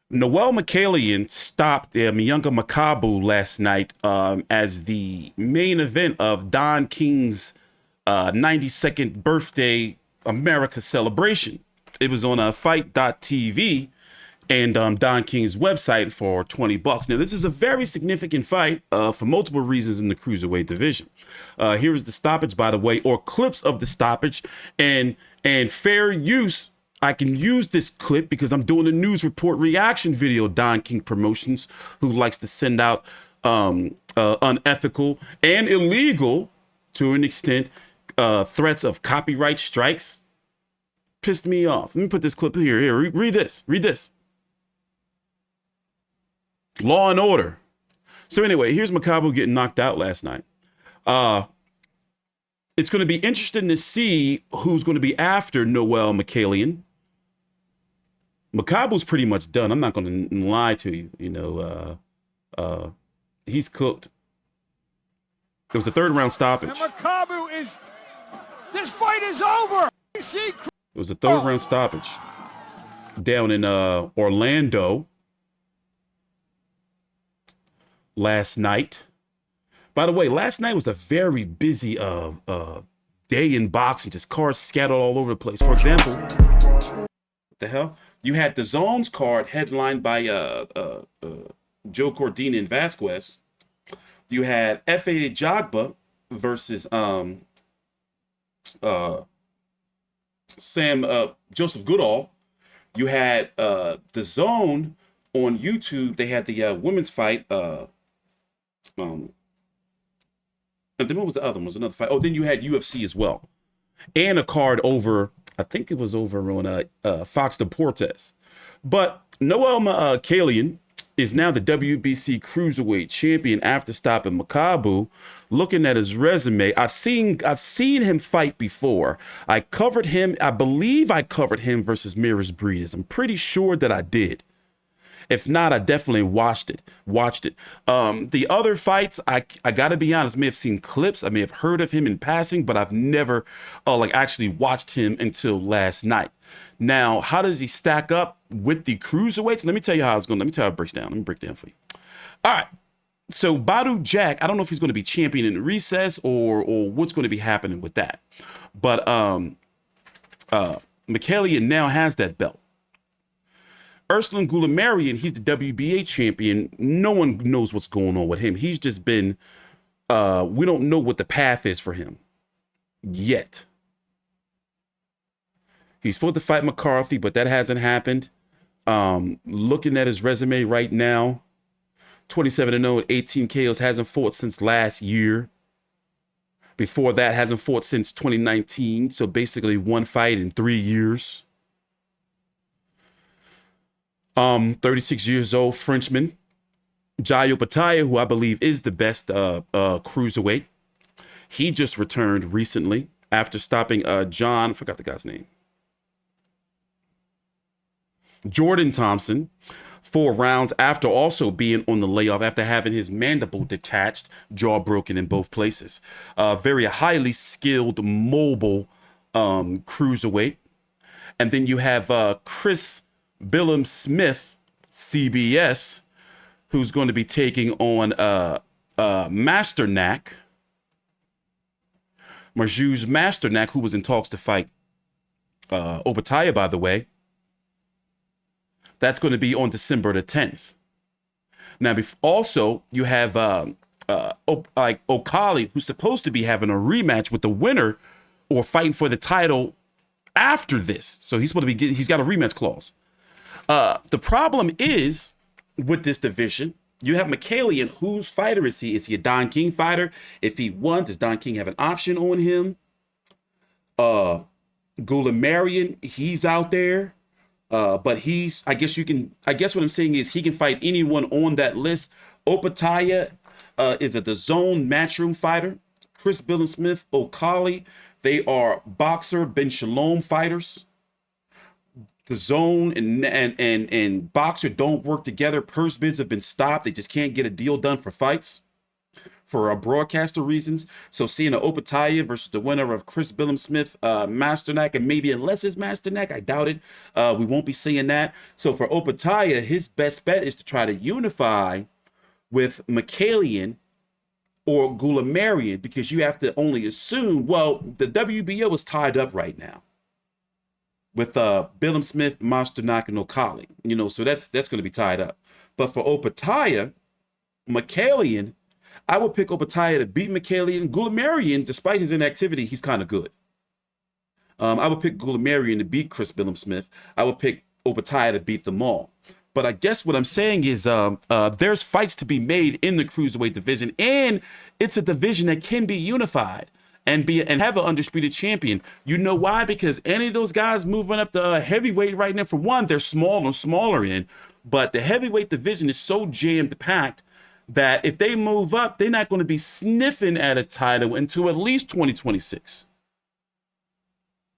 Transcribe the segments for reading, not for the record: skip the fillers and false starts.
Noel Mikaelian stopped Ilunga Makabu last night as the main event of Don King's 92nd birthday America celebration. It was on fight.tv and Don King's website for $20. Now, this is a very significant fight for multiple reasons in the cruiserweight division. Here is the stoppage, by the way, or clips of the stoppage, and fair use. I can use this clip because I'm doing a news report reaction video. Don King Promotions, who likes to send out unethical and illegal, to an extent, threats of copyright strikes, pissed me off. Let me put this clip here. Here, read this. Read this. Law and Order. So anyway, here's Makabu getting knocked out last night. It's going to be interesting to see who's going to be after Noel Mikaelian. Makabu's pretty much done. I'm not going to lie to you. He's cooked. It was a third round stoppage. And Makabu is. This fight is over. It was a third round stoppage down in Orlando last night. By the way, last night was a very busy day in boxing. Just cars scattered all over the place. For example, what the hell? You had the Zones card headlined by Joe Cordina and Vasquez. You had F.A. Jagba versus Joseph Goodall. You had the Zone on YouTube. They had the women's fight. And then what was the other one? Was another fight. Oh, then you had UFC as well, and a card over. I think it was over on Fox Deportes. But Noel Mikaelian is now the WBC Cruiserweight Champion after stopping Makabu. Looking at his resume, I've seen him fight before. I covered him. I believe I covered him versus Mirrors Breeders. I'm pretty sure that I did. If not, I definitely watched it. The other fights, I gotta be honest, I may have seen clips, I may have heard of him in passing, but I've never actually watched him until last night. Now, how does he stack up with the cruiserweights? Let me tell you how it's going. Let me tell you how it breaks down. Let me break down for you. All right. So Badu Jack, I don't know if he's going to be champion in recess or what's going to be happening with that. But Mikaelian now has that belt. Goulamirian, he's the WBA champion. No one knows what's going on with him. He's just been, we don't know what the path is for him yet. He's supposed to fight McCarthy, but that hasn't happened. Looking at his resume right now, 27-0, 18 KOs, hasn't fought since last year. Before that, hasn't fought since 2019. So basically one fight in 3 years. 36 years old, Frenchman. Jai Opetaia, who I believe is the best cruiserweight. He just returned recently after stopping John, I forgot the guy's name. Jordan Thompson, 4 rounds after also being on the layoff after having his mandible detached, jaw broken in both places. Very highly skilled, mobile cruiserweight. And then you have Chris Billiam-Smith, CBS, who's going to be taking on Masternak, Marjus Masternak, who was in talks to fight Opetaia, by the way. That's going to be on December the 10th. Now, also, you have Okolie, who's supposed to be having a rematch with the winner or fighting for the title after this. So he's supposed to be he's got a rematch clause. The problem is with this division, you have Mikaelian. Whose fighter is he? Is he a Don King fighter? If he won, does Don King have an option on him? Goulamirian, he's out there. But I guess what I'm saying is he can fight anyone on that list. Opetaia is a the zone matchroom fighter. Chris Billiam-Smith, Okolie, they are boxer Ben Shalom fighters. The zone and boxer don't work together. Purse bids have been stopped. They just can't get a deal done for fights. for broadcaster reasons. So seeing an Opetaia versus the winner of Chris Billiam-Smith, Masternack, and maybe unless it's Masternack, I doubt it. We won't be seeing that. So for Opetaia, his best bet is to try to unify with Mikaelian or Goulamirian, because you have to only assume, well, the WBO is tied up right now with Billiam-Smith, Masternack, and Okolie. You know, so that's going to be tied up. But for Opetaia, Mikaelian, I would pick Opetaia to beat Mikaelian. Goulamirian, despite his inactivity, he's kind of good. I would pick Goulamirian to beat Chris Billiam-Smith. I would pick Opetaia to beat them all. But I guess what I'm saying is there's fights to be made in the cruiserweight division, and it's a division that can be unified and have an undisputed champion. You know why? Because any of those guys moving up the heavyweight right now, for one, they're smaller in, but the heavyweight division is so jammed packed that if they move up, they're not going to be sniffing at a title until at least 2026.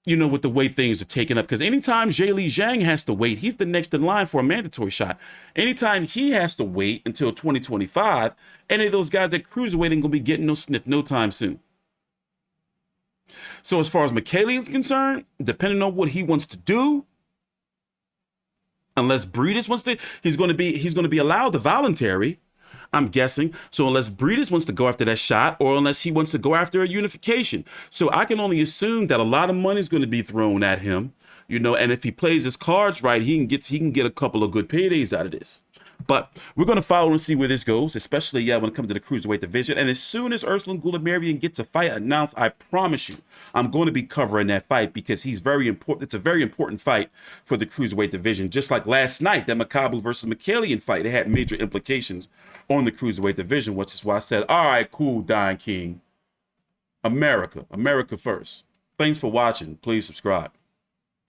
You know, with the way things are taken up. Because anytime Zheli Zhang has to wait, he's the next in line for a mandatory shot. Anytime he has to wait until 2025, any of those guys at cruiserweight ain't going to be getting no sniff no time soon. So as far as Mikaelian's concerned, depending on what he wants to do, unless Breedis wants to, he's going to be allowed the voluntary, I'm guessing. So unless Breedis wants to go after that shot, or unless he wants to go after a unification. So I can only assume that a lot of money is going to be thrown at him, you know, and if he plays his cards right, he can get a couple of good paydays out of this. But we're going to follow and see where this goes, especially when it comes to the cruiserweight division. And as soon as Ursula Goulamirian gets a fight announced, I promise you, I'm going to be covering that fight, because he's very important. It's a very important fight for the cruiserweight division. Just like last night, that Makabu versus Mikaelian fight, it had major implications on the cruiserweight division, which is why I said, all right, cool, Don King. America first. Thanks for watching. Please subscribe.